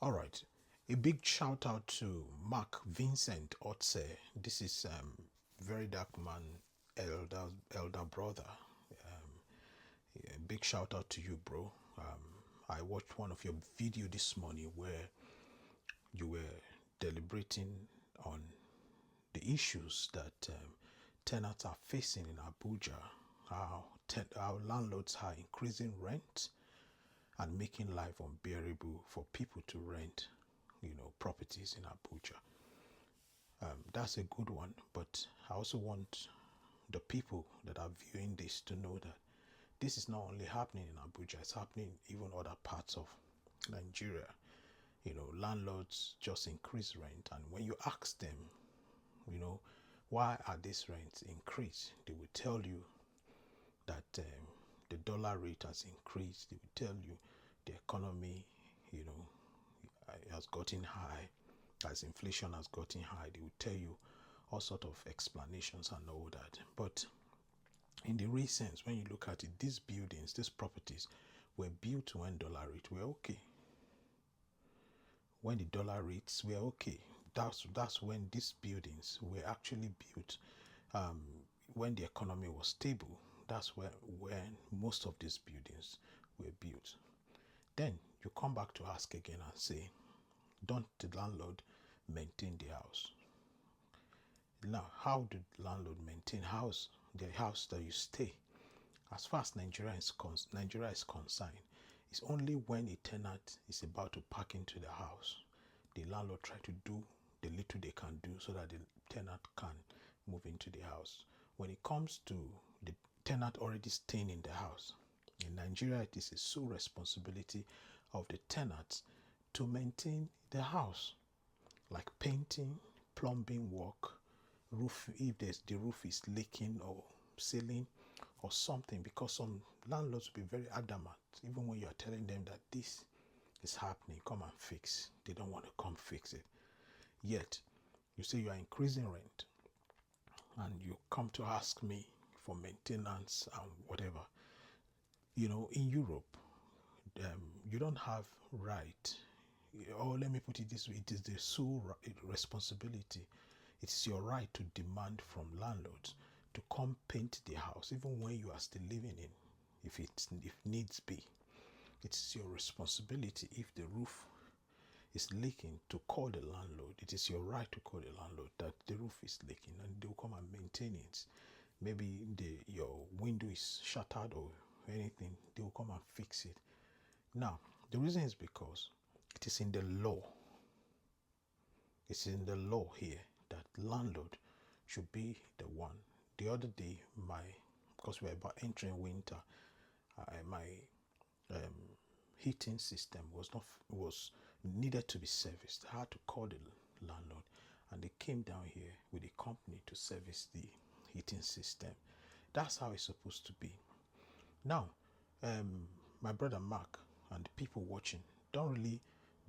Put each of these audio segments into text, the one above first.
All right. A big shout out to Mark Vincent Otse. This is very dark man, elder brother. A big shout out to you, bro. I watched one of your video this morning where you were deliberating on the issues that tenants are facing in Abuja, how landlords are increasing rent and making life unbearable for people to rent, properties in Abuja. That's a good one, but I also want the people that are viewing this to know that this is not only happening in Abuja, it's happening even other parts of Nigeria. Landlords just increase rent, and when you ask them, you know, why are these rents increased, they will tell you that the dollar rate has increased. They will tell you the economy, you know, has gotten high, as inflation has gotten high. They will tell you all sort of explanations and all that. But in the real sense, when you look at it, these buildings, these properties were built when dollar rate were okay. When the dollar rates were okay, that's when these buildings were actually built. Um, when the economy was stable, that's when most of these buildings were built. Then you come back to ask again and say, don't the landlord maintain the house? Now, how did the landlord maintain the house that you stay? As far as Nigeria is concerned, it's only when a tenant is about to pack into the house, the landlord try to do the little they can do so that the tenant can move into the house. When it comes to the tenant already staying in the house, in Nigeria, it is a sole responsibility of the tenants to maintain the house, like painting, plumbing work, roof if the roof is leaking or ceiling or something, because some landlords will be very adamant, even when you are telling them that this is happening, come and fix. They don't want to come fix it. Yet, you say you are increasing rent and you come to ask me for maintenance and whatever. In Europe, you don't have right, or let me put it this way, it is the sole responsibility. It's your right to demand from landlords to come paint the house, even when you are still living in, if needs be. It's your responsibility. If the roof is leaking, to call the landlord. It is your right to call the landlord that the roof is leaking, and they'll come and maintain it. Maybe your window is shattered or anything, they will come and fix it. Now, the reason is because it is in the law. It's in the law here that landlord should be the one. The other day, because we're about entering winter, my um, heating system was needed to be serviced. I had to call the landlord, and they came down here with a company to service the heating system. That's how it's supposed to be. Now, my brother Mark and the people watching don't really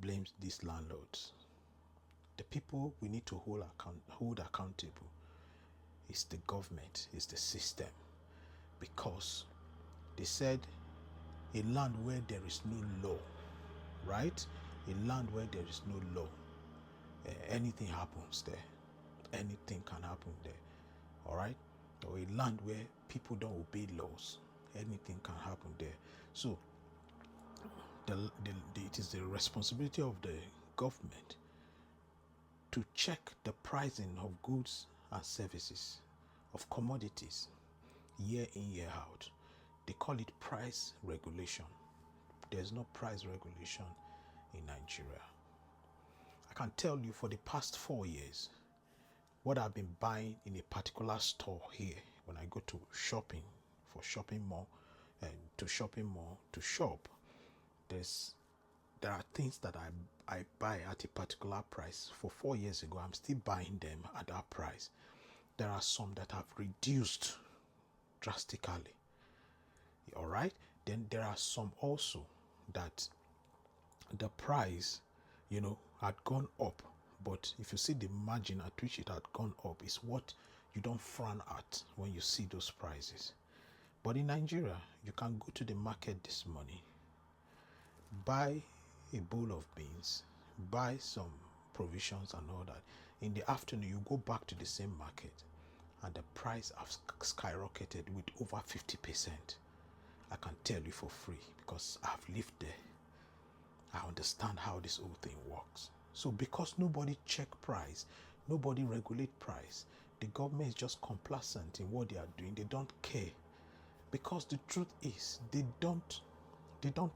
blame these landlords. The people we need to hold accountable is the government, is the system, because they said a land where there is no law, right? A land where there is no law, anything happens there. Anything can happen there, all right? Or a land where people don't obey laws, anything can happen there. So it is the responsibility of the government to check the pricing of goods and services, of commodities, year in, year out. They call it price regulation. There's no price regulation in Nigeria. I can tell you for the past 4 years, what I've been buying in a particular store here, when I go to shopping, for shopping mall, and to shopping mall to shop, there are things that I buy at a particular price. For 4 years ago, I'm still buying them at that price. There are some that have reduced drastically. All right. Then there are some also that the price, had gone up. But if you see the margin at which it had gone up, is what you don't frown at when you see those prices. But in Nigeria, you can go to the market this morning, buy a bowl of beans, buy some provisions and all that. In the afternoon, you go back to the same market, and the price has skyrocketed with over 50%. I can tell you for free because I've lived there. I understand how this whole thing works. So because nobody check price, nobody regulate price, the government is just complacent in what they are doing. They don't care. Because the truth is, they don't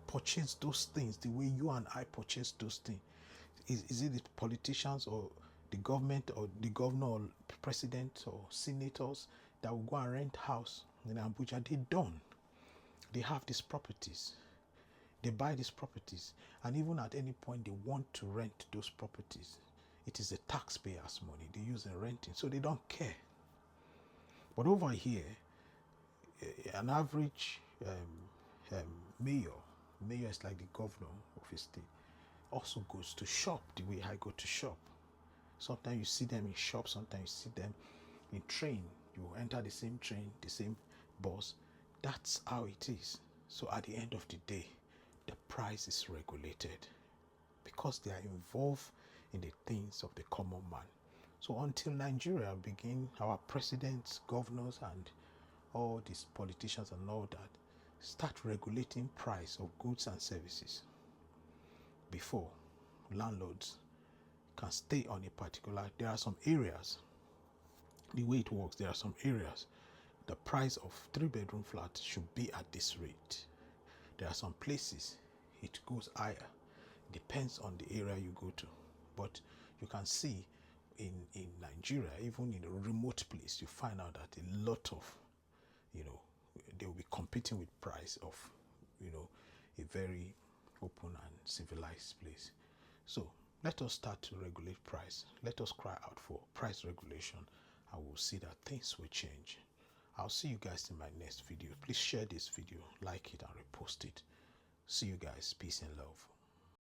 purchase those things the way you and I purchase those things. Is it the politicians or the government or the governor or president or senators that will go and rent house in Abuja? They don't. They have these properties. They buy these properties, and even at any point they want to rent those properties, it is the taxpayers' money they use in renting, so they don't care. But over here, an average mayor is like the governor of a state, also goes to shop the way I go to shop. Sometimes you see them in shop, sometimes you see them in train. You enter the same train, the same bus. That's how it is. So at the end of the day, the price is regulated because they are involved in the things of the common man. So until Nigeria begin, our presidents, governors, and all these politicians and all that start regulating price of goods and services, before landlords can stay on a particular, there are some areas, the way it works, there are some areas the price of 3-bedroom flat should be at this rate. There are some places it goes higher, depends on the area you go to. But you can see in Nigeria, even in a remote place, you find out that a lot of, they will be competing with price of, a very open and civilized place. So let us start to regulate price. Let us cry out for price regulation, and we'll see that things will change. I'll see you guys in my next video. Please share this video, like it, and repost it. See you guys. Peace and love.